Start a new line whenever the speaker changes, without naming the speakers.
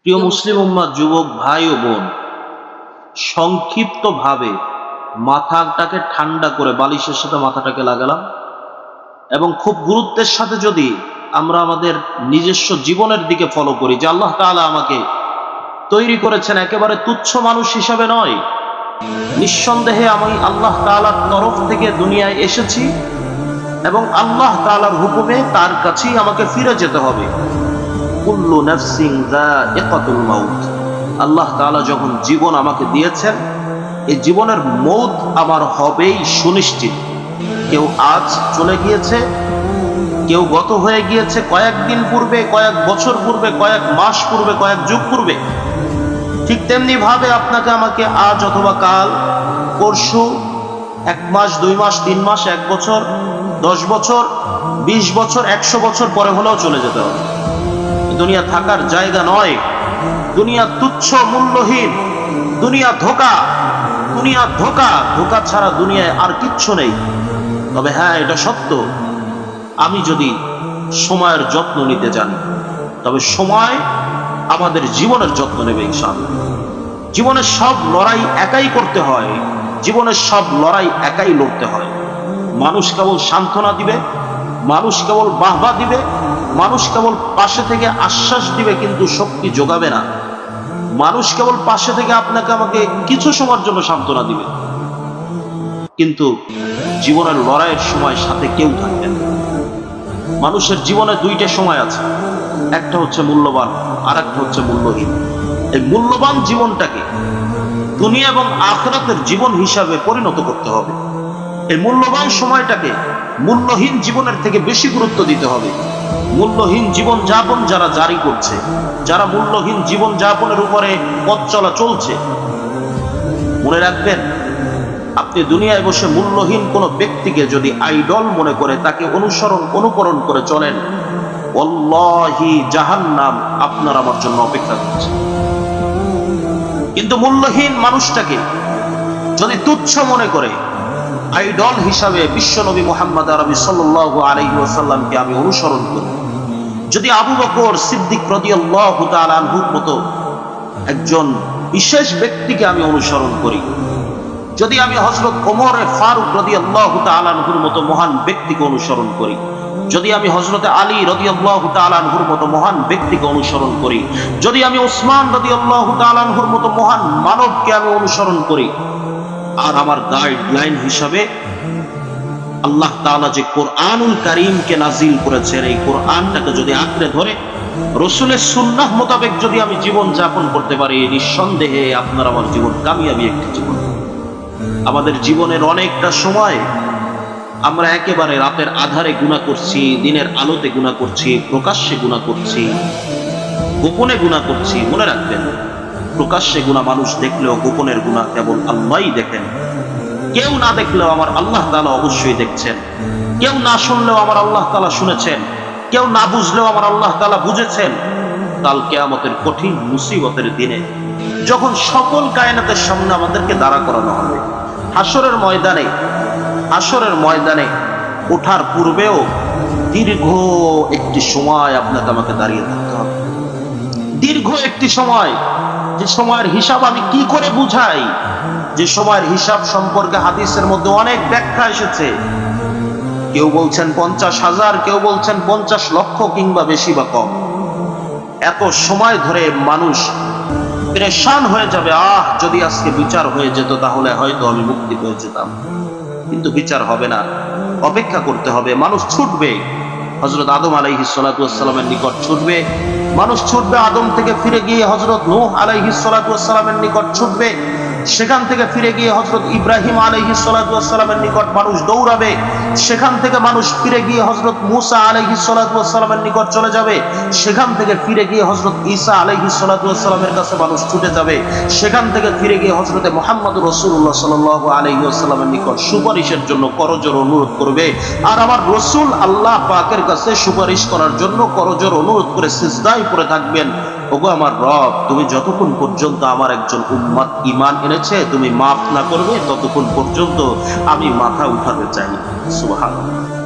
প্রিয় মুসলিম উম্মাহ, যুবক ভাই ও বোন, সংক্ষিপ্তভাবে মাথাটাকে ঠান্ডা করে বালিশের সাথে মাথাটাকে লাগালাম এবং খুব গুরুত্বের সাথে যদি আমরা আমাদের নিজস্ব জীবনের দিকে ফলো করি যে আল্লাহ তাআলা আমাকে তৈরি করেছেন একেবারে তুচ্ছ মানুষ হিসাবে নয়। নিঃসন্দেহে আমি আল্লাহ তাআলার তরফ থেকে দুনিয়ায় এসেছি এবং আল্লাহ তাআলার হুকুমে তার কাছেই আমাকে ফিরে যেতে হবে। কুল্লু নাফসিন যায়িকাতুল মাউত। আল্লাহ তাআলা যখন জীবন আমাকে দিয়েছেন, এই জীবনের মৌত আমার হবেই সুনিশ্চিত। কেউ আজ চলে গিয়েছে, কেউ গত হয়ে গিয়েছে কয়েকদিন পূর্বে, কয়েক বছর পূর্বে, কয়েক মাস পূর্বে, কয়েক যুগ পূর্বে। ঠিক তেমনি ভাবে আপনাকে আমাকে আজ অথবা কাল, পরশু, 1 মাস, 2 মাস, 3 মাস, 1 বছর, 10 বছর, 20 বছর, 100 বছর পরে হলেও চলে যেতে হবে। দুনিয়া থাকার জায়গা নয়, দুনিয়া তুচ্ছ, মূল্যহীন, দুনিয়া ধোঁকা, দুনিয়া ধোঁকা, ধোঁকা ছাড়া দুনিয়ায় আর কিচ্ছু নেই। তবে হ্যাঁ, এটা সত্য, আমি যদি সময়ের যত্ন নিতে জানি, তবে সময় আমাদের জীবনের যত্ন নেবে ইনশাআল্লাহ। জীবনের সব লড়াই একাই করতে হয়, জীবনের সব লড়াই একাই লড়তে হয়। মানুষ কেবল সান্ত্বনা দিবে, মানুষ কেবল বাহবা দিবে, মানুষ কেবল পাশে থেকে আশ্বাস দিবে কিন্তু শক্তি যোগাবে না। মানুষ কেবল পাশে থেকে আপনাকে আমাকে কিছু সময়ের জন্য সান্ত্বনা দিবে, কিন্তু জীবনের লড়াইয়ের সময় সাথে কেউ থাকবে না। মানুষের জীবনে 2টা সময় আছে, একটা হচ্ছে মূল্যবান, আর একটা হচ্ছে মূল্যহীন। এই মূল্যবান জীবনটাকে দুনিয়া এবং আখিরাতের জীবন হিসাবে পরিণত করতে হবে। এই মূল্যবান সময়টাকে মূল্যহীন জীবনের থেকে বেশি গুরুত্ব দিতে হবে। মূল্যহীন জীবন যাপন যারা জারি করছে, যারা মূল্যহীন জীবন যাপনের উপরে পথ চলা চলছে, মনে রাখবেন, আপনি দুনিয়ায় বসে মূল্যহীন কোন ব্যক্তিকে যদি আইডল মনে করে তাকে অনুকরণ করে চলেন, ওয়াল্লাহি জাহান্নাম আপনার আমার জন্য অপেক্ষা করছে। কিন্তু মূল্যহীন মানুষটাকে যদি তুচ্ছ মনে করে আইডল হিসাবে বিশ্বনবী মুহাম্মদ আরবি সাল্লাল্লাহু আলাইহি ওয়াসাল্লামকে আমি অনুসরণ করি, যদি আবু বকর সিদ্দিক রাদিয়াল্লাহু তাআলা আনহুর মতো একজন বিশেষ ব্যক্তিকে আমি অনুসরণ করি, যদি আমি হযরত ওমর ফারুক রাদিয়াল্লাহু তাআলা আনহুর মতো মহান ব্যক্তিকে অনুসরণ করি, যদি আমি হযরত আলী রাদিয়াল্লাহু তাআলা আনহুর মতো মহান ব্যক্তিকে অনুসরণ করি, যদি আমি ওসমান রাদিয়াল্লাহু তাআলা আনহুর মতো মহান মানবকে আমি অনুসরণ করি, আর আমার গাইডলাইন হিসাবে আল্লাহ তাআলা যে কোরআনুল কারীমকে নাজিল করেছেন, এই কোরআনটাকে যদি আঁকড়ে ধরে রাসূলের সুন্নাহ মোতাবেক যদি আমি জীবন যাপন করতে পারি, নিঃসন্দেহে আপনার আমার জীবন কামিয়াবি একটি জীবন। আমাদের জীবনের অনেকটা সময় আমরা একেবারে রাতের আধারে গুনাহ করছি, দিনের আলোতে গুনাহ করছি, প্রকাশ্যে গুনাহ করছি, গোপনে গুনাহ করছি। মনে রাখবেন, প্রকাশ্যে গুনাহ মানুষ দেখলেও গোপনের গুনাহ কেবল আল্লাহই দেখেন। কেউ না দেখলেও আমার আল্লাহ তাআলা অবশ্যই দেখছেন, কেউ না শুনলেও আমার আল্লাহ তাআলা শুনেছেন, কেউ না বুঝলেও আমার আল্লাহ তাআলা বুঝেছেন। কাল কিয়ামতের কঠিন মুসিবতের দিনে যখন সকল কায়নাতের সামনে আমাদেরকে দাঁড়া করানো হবে, হাসরের ময়দানে ওঠার পূর্বেও দীর্ঘ একটি সময় আপনাকে আমাকে দাঁড়িয়ে থাকতে হবে। দীর্ঘ একটি সময়, যে সময়ের হিসাব আমি কি করে বুঝাই, যে সময়ের হিসাব সম্পর্কে হাদিসের মধ্যে অনেক ব্যাখ্যা এসেছে। কেউ বলছেন 50,000, কেউ বলছেন 50 লক্ষ, কিংবা বেশি বা কম। এত সময় ধরে মানুষ পেরেশান হয়ে যাবে, যদি আজকে বিচার হয়ে যেত তাহলে হয়তো আমি মুক্তি পেয়ে যেতাম। কিন্তু বিচার হবে না, অপেক্ষা করতে হবে। মানুষ ছুটবে, হযরত আদম আলাইহিস সালাতু ওয়াস সালামের নিকট ছুটবে, মানুষ ছুটবে আদম থেকে ফিরে গিয়ে হযরত নূহ আলাইহিস সালাতু ওয়াস সালামের নিকট ছুটবে, সেখান থেকে ফিরে গিয়ে হযরত ইব্রাহিম আলাইহিস সালাতু ওয়াস সালামের নিকট মানুষ দৌড়াবে, সেখান থেকে মানুষ ফিরে গিয়ে হযরত মুসা আলাইহিস সালাতু ওয়াস সালামের নিকট চলে যাবে, সেখান থেকে ফিরে গিয়ে হযরত ঈসা আলাইহিস সালাতু ওয়াস সালামের কাছে মানুষ ছুটে যাবে, সেখান থেকে ফিরে গিয়ে হযরত মুহাম্মদুর রাসূলুল্লাহ সাল্লাল্লাহু আলাইহি ওয়াসাল্লামের নিকট সুপারিশের জন্য করজোর অনুরোধ করবে। আর আমার রাসূল আল্লাহ পাকের কাছে সুপারিশ করার জন্য করজোর অনুরোধ করে সিজদায় পড়ে থাকবেন, ওগো আমার রব, তুমি যতক্ষণ পর্যন্ত আমার একজন উম্মত ঈমান এনেছে তুমি মাফ না করবে, ততক্ষণ পর্যন্ত আমি মাথা উঠাতে চাই। সুবহানাল্লাহ।